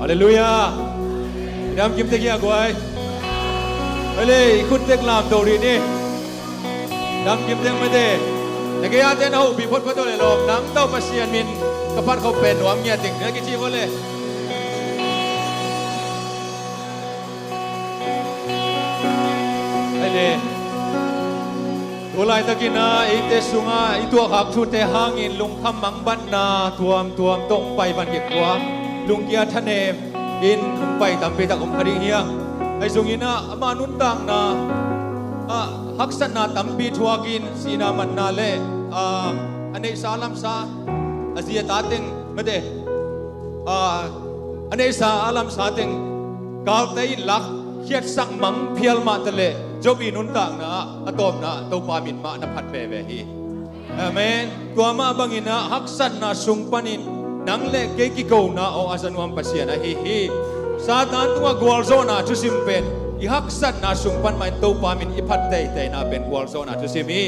Hallelujah. Dam kim te kia guai. Hale ikut tek lam tori ni. Dam kim te made. Nagaya te na ho bipot pa to le lom nang tau pasian min kapat ko pen wam nya ting na kichi bole. Hale. Ulai takina ite sunga itu hak tu te hangin lung kham mang ban na tuam tong pai ban ke kwam lung kia thane in lung pai tam pe tak om khari hiang ai sungina ama nun tang na hak san na tam pi thuakin sina man na le ane salam sa azia ta teng made ane sa alam sa teng kal tai lak khiat sak mang phial ma tale jobi nun tang na atom na to pa min ma na phat pe ve hi amen tua ma bangina haksan na sung panin nang le ke ki ko na o asanuam pasian a hi satan tua gwal zona chu simpen I haksan na sung pan mai to pa min I phat te na ben gwal zona chu simi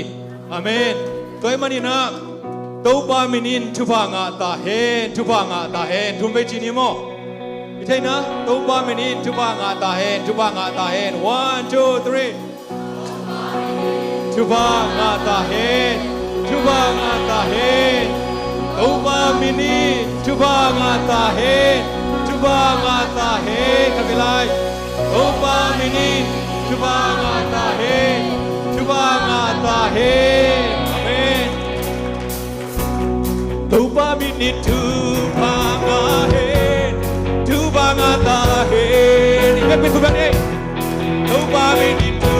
amen toy manina to pa minin chu ba nga ta hen thum be chi ni mo Ithai na to pa minin chu ba nga ta hen 1 2 3 chu ba nga ta hen to pa minin chu ba nga ta hen kabilai to pa minin chu ba nga ta hen amen to pa minin chu ba nga hen Ipin ko ba eh to pa minin chu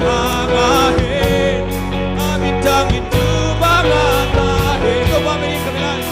ba nga hen amitang itu ba nga ta hen to pa minin kabilai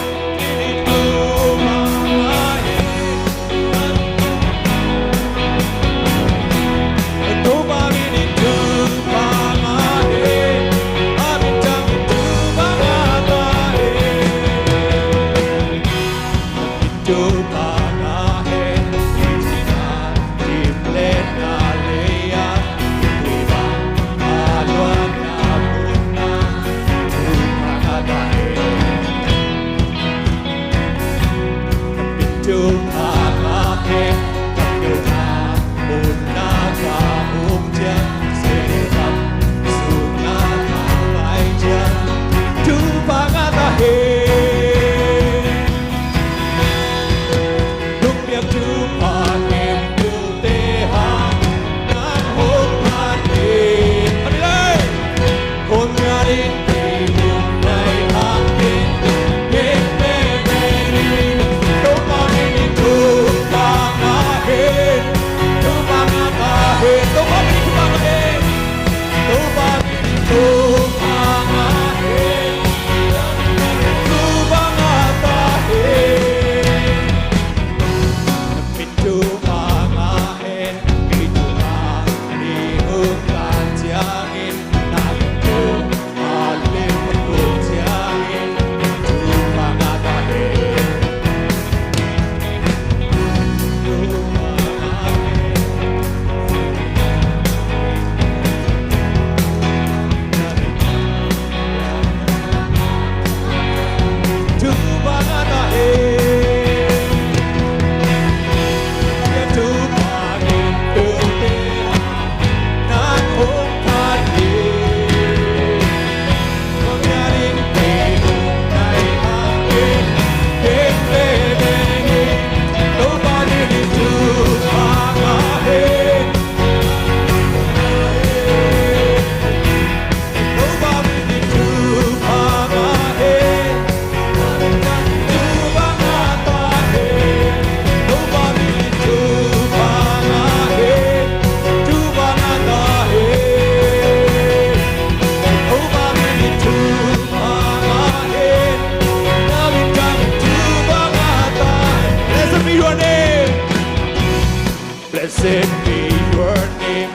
Blessed be your name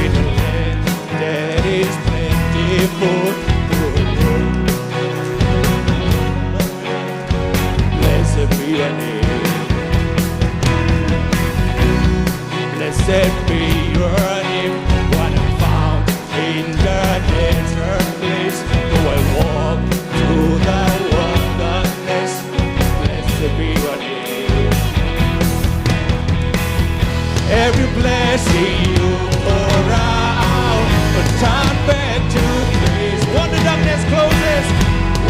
in the land that is plentiful. Blessed be your name. Blessed be your name. What I found in the desert place. Though I walk through the wilderness. Blessed be your name. every blessing you pour out, but turn back to grace. When the darkness closes,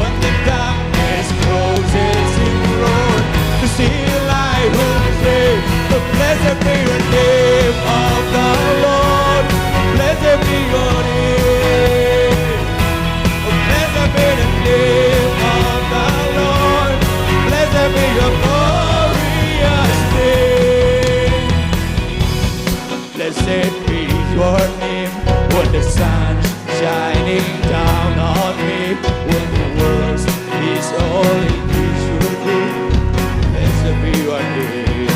when the darkness closes in the road, to see light will say, but blessed be the name of the Lord. Blessed be your name. Blessed be the name of the Lord. Blessed be your glorious name. Blessed be your name when the sun's shining down on me, when the world is all it should be. Blessed be your name.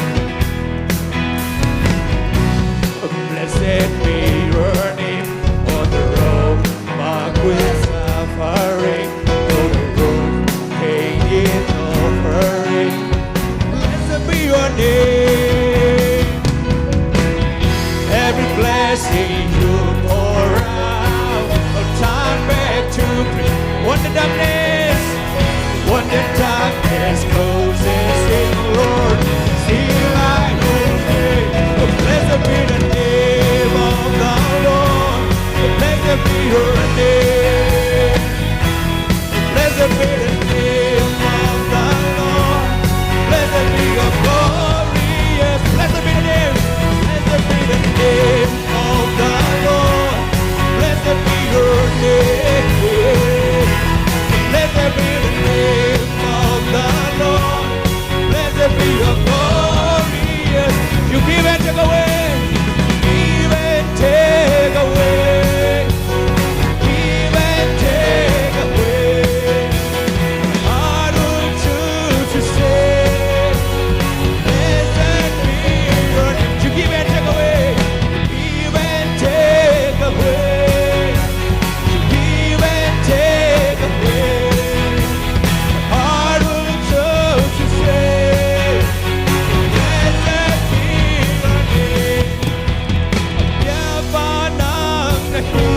Blessed be your name on the road marked with suffering, on the road pain offering. Blessed be your name. Every blessing you pour out, will turn back to grace. When the darkness closes in, Lord, see light will fade. Blessed be the name of the Lord. Blessed be your name. Blessed be the name of the Lord. Blessed be your glorious. Blessed be the name. Blessed be the name of the Lord. Blessed be your name. Blessed be the name of the Lord. Blessed be your glorious. You give and take away. Give and take away. Give and take away. I don't choose to say. Blessed be your name. You give and take away. Give and take away. You give and take away. I don't choose to say. Blessed be your name. Yabanang nahi,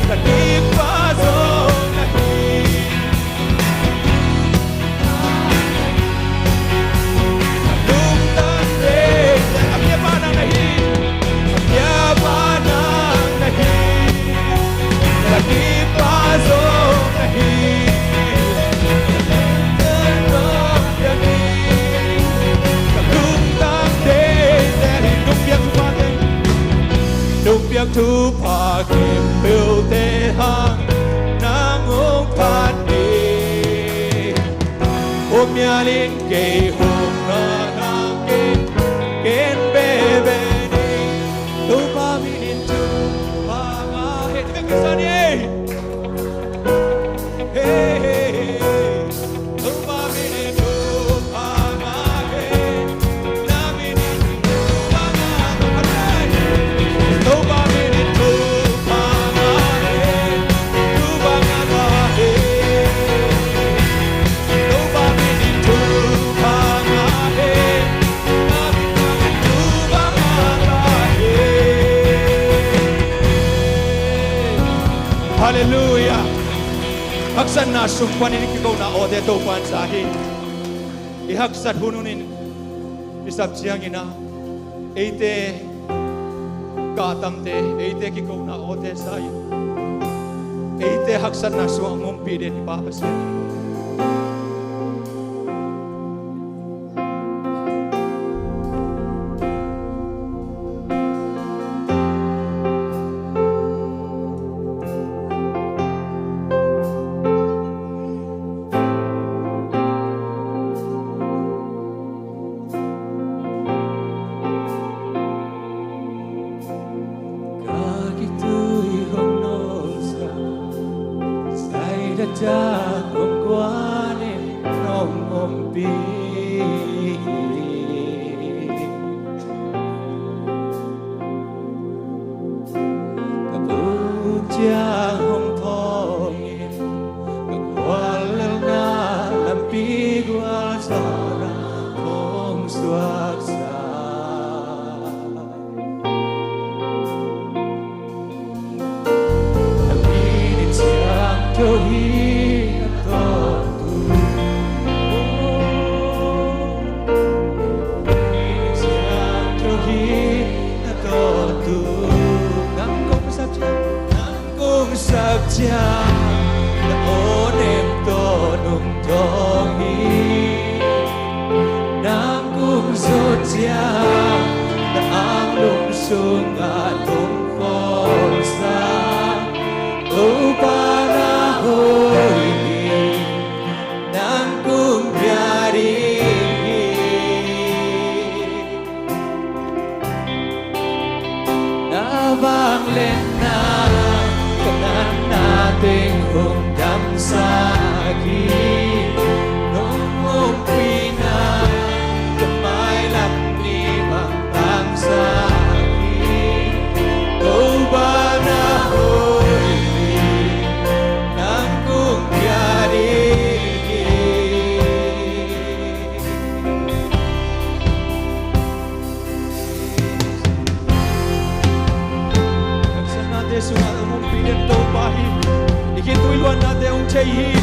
kanipazong nahi. Kalungtan din, ang yabanang nahi, ang yabanang nahi, kanipazong nahi. Kalungtan nahi, kalungtan din, dahil lumpiang tumating. Lumpiang tupaking piltehang nangungpani. Umyalin kay humnanangin ken bebeni. Tumaminin tupangahit. Ibigay hey, hey, hey. Tumaminin tupangahit. Naminin tupangahit. Tumaminin tupangahit. Tupangahit. Tumaminin tupangahit. Naminin tupangahit. Hallelujah. Haksan na sumpanin ikaw na o deto pansahin. Ihaksat hununin isap siyang ina. Eite katamte, eite kikaw na o de sayo. Eite haksan na suang mumpide ni Papa siya. cha đã ôn em to nung tohi nam cung rốt cha đã ám lung sung lung khổ xa upana hoi nam cung pyari đã vang lên na kanan natin kung damsagi nung umpina kamay lang ni damsagi ba na hoi nang kung pyari sungat umum pinit to bahid ikituy luan natin ang chayi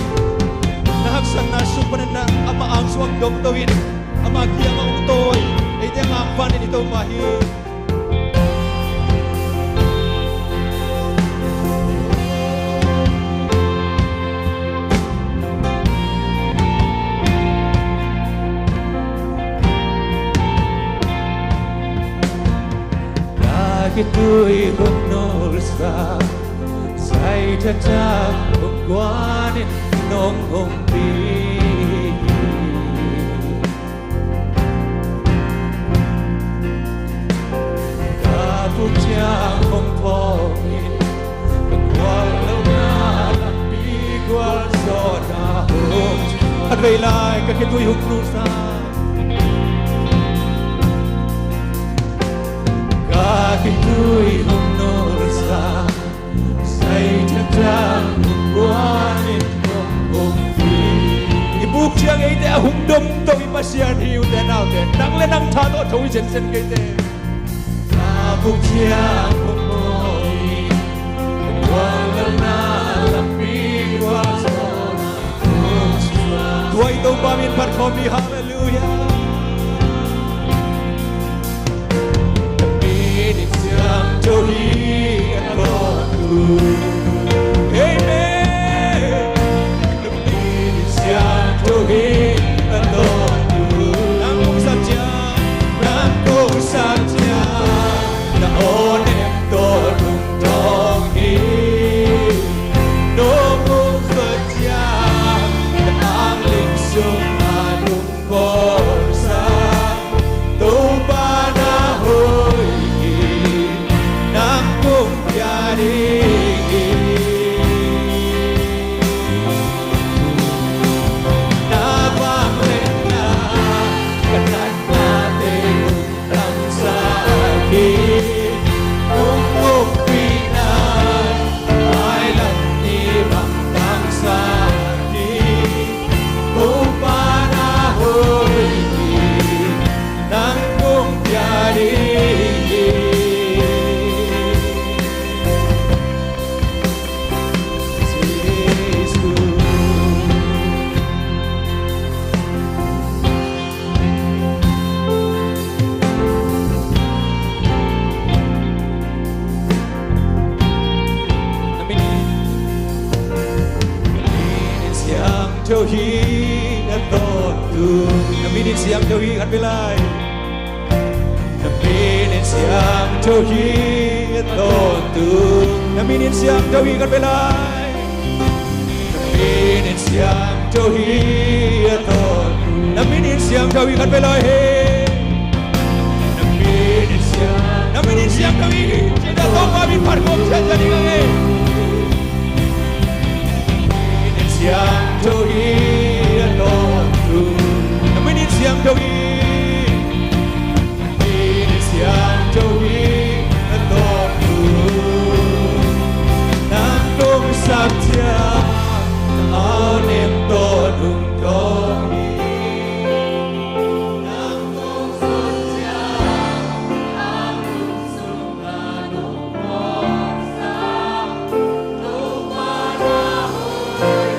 nahaksan na supanan na ama ang suwag dom tawin ama kiyang ang utoy ay tiyang ang panin ito bahid Ito'y hunol sa itatang ugwanin nung umpi kaputyang umpongin pagwalaw na napigwal sa dahon at baylay kakito'y hunol sa Ito'y hunol sa itatang ugwanin nung umpi ibuk siyang ite ahungdom to ipasyan hiu den out den nang lenang tato to isen sen kete kabuk siyang umoy walang nalapig wasona Tua ito pamin parkomi hallelujah Tohi Amen. Lebih siang tohi Amen. Nangkung saja, na onem tolong tohi. Nungkung saja, na ang lingsung anong korsa. Tuba na hoy. Tohi Atotu Naminin siyang tohi kan bilay Naminin siyang tohi Atotu Naminin siyang tohi kan bilay Naminin siyang tohi Atotu Naminin siyang tohi kan bilay Naminin siyang tohi Siyang tohi kami parkom siya jadi kami Siang tohi Atotu Naminin siang tohi Naminin siang tohi Atotu Nangkong satya Anim tolong tohi Nangkong satya Anim sunganong korsa Tupana hoy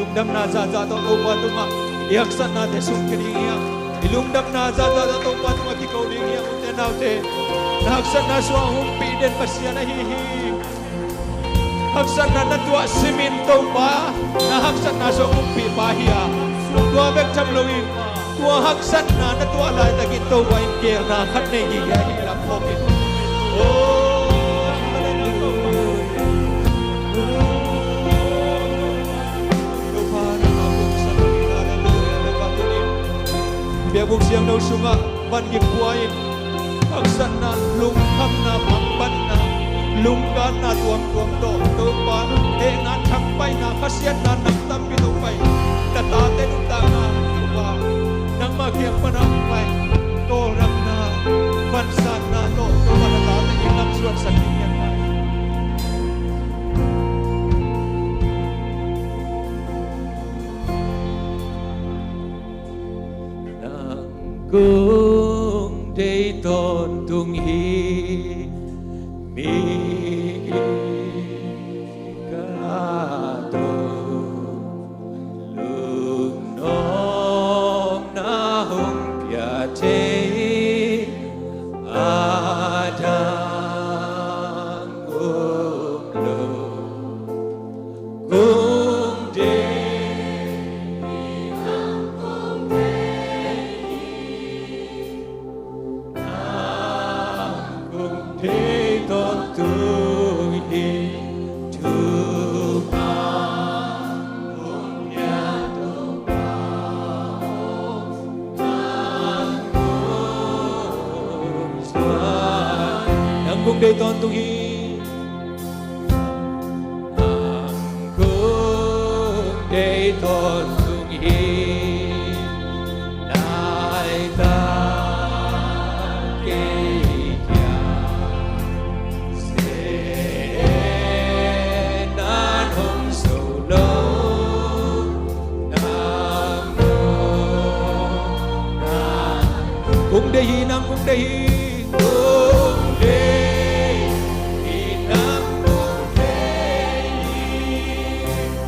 ilungdam na za za to pa tunga iaksat na te sung kiniya ilungdam na za za to pa tunga kikaw dingiya unte naute nahaksat na suang humpi den pasya na hihi haksat na natua siminto pa nahaksat na suang humpi pahiya tua bek cham loin tua haksat na natua lai takito wa inker na khat ne hi ya hi lam pokit oh biar siang nau sunga ban gik kuain aksan na lung kham na pamban na lung kan na tuam to pa e na thang pai na khasiat na nak tam pi to pai ta ta te nu ta na wa nang ma kiam pa na pai to ram na ban san na to pa ta te inam suat san niyan na cung để tôn tung hi mi ca tô lung nom na hung pia te adang lo cung để thế tôn tung hi tu pa hùng nhà tu pa nang cung thế tôn tung hi nang cung thế tôn tung hi nai ta cung đề hi nam cung đề hi cung đề hi nam cung đề hi nam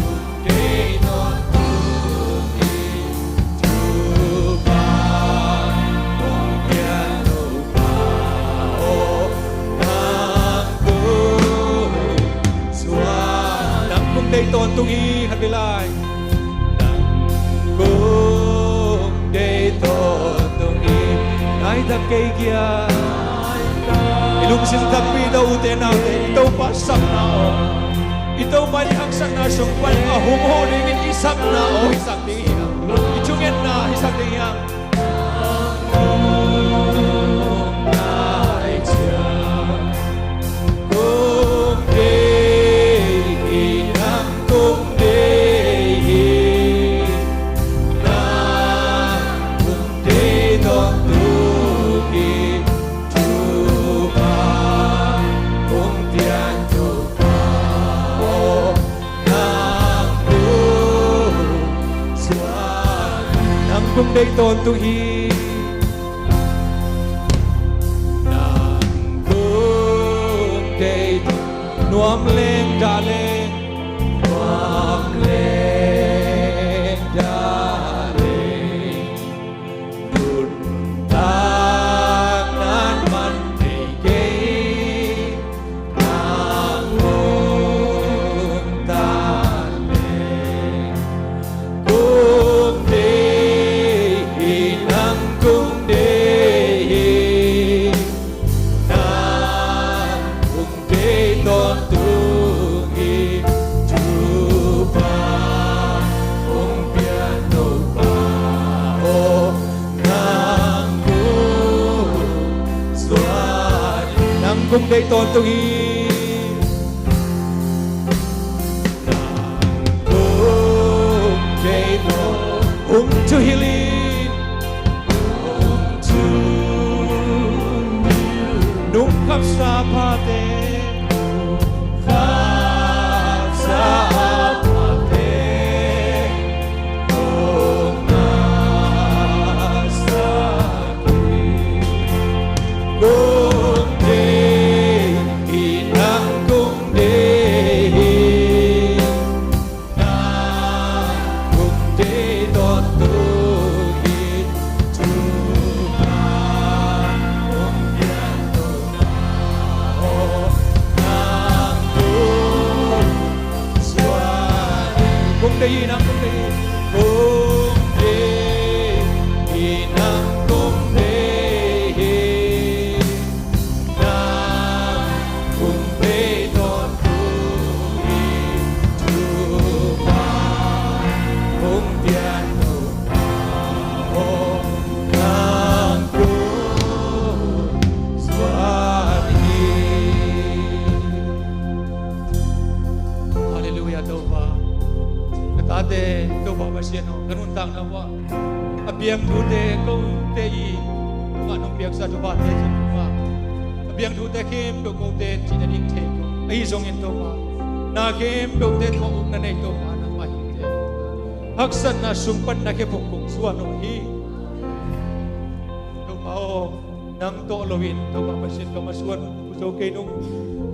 cung đề tôn tung hi tu pa cung gia tu pa o nam cung xóa nam cung đề tôn tung hi hát bilai để tôn tung hi ai ta cây kia ilung sin tapi daw te na ito pa sak na o ito pa ni haksak na sung pa na humho ringin isak na o isak diya ichungen na isak diya cung đây tôn tung hi nàng cung đây nuam lên đa lên nuam lên đa lên đun tang nan man để gây nàng cung ta lên cung cung đề hi nam cung đề tôn tung hi tu pa cung pian tu pa o nam cung xóa nam cung đề tôn tung hi nam cung đề tôn tu hi li nung khắp sa pa te khắp sa pa te nung na sa ki cung đề hi nam cung đề hi đây nang kum đây nang kum đây nang kum đây ton tu ba kum tian tu nang kum swati hallelujah Tuhan Tate to baba siano ganun tang na wa abiang dute ko te I nga nong biang sa duba te sa duba abiang dute kim do ko te chinaning te ko ai zong in to ba na kim do te ko na nei to ba na ma hi te haksan na sumpan na ke pokong suano hi to ba o nang to lowin to baba sin ko masuan so ke nung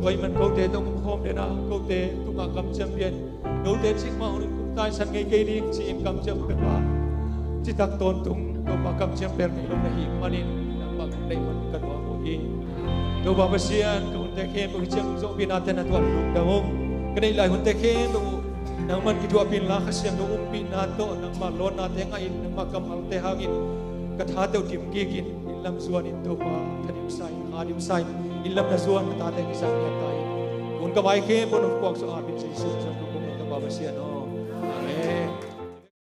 toy man ko te to ko de na ko te tu nga kam champion do te sik ma tai san ngay cây đi chị em cầm châm cái ba chị tắc tôn tung đồ bà cầm châm bèn ngày lúc này hiểm manin bằng đây vẫn cần vào một gì đồ bà bác sĩ an cầu tê khen bằng châm dỗ biên an tên là tuần lục đầu ông cái này lại hôn tê khen đồ nang man kidua pin la khasiam đồ um pin na to nang ma lon na te ngai nang ma kam al te hangin katha teu tim gigin ilam zuan in to pa thadim sai hadim sai ilam na zuan ta te ki sang ya tai un ka bai khen bon of kwak so abin Jesus sa ko ka ba bác sĩ an Amen.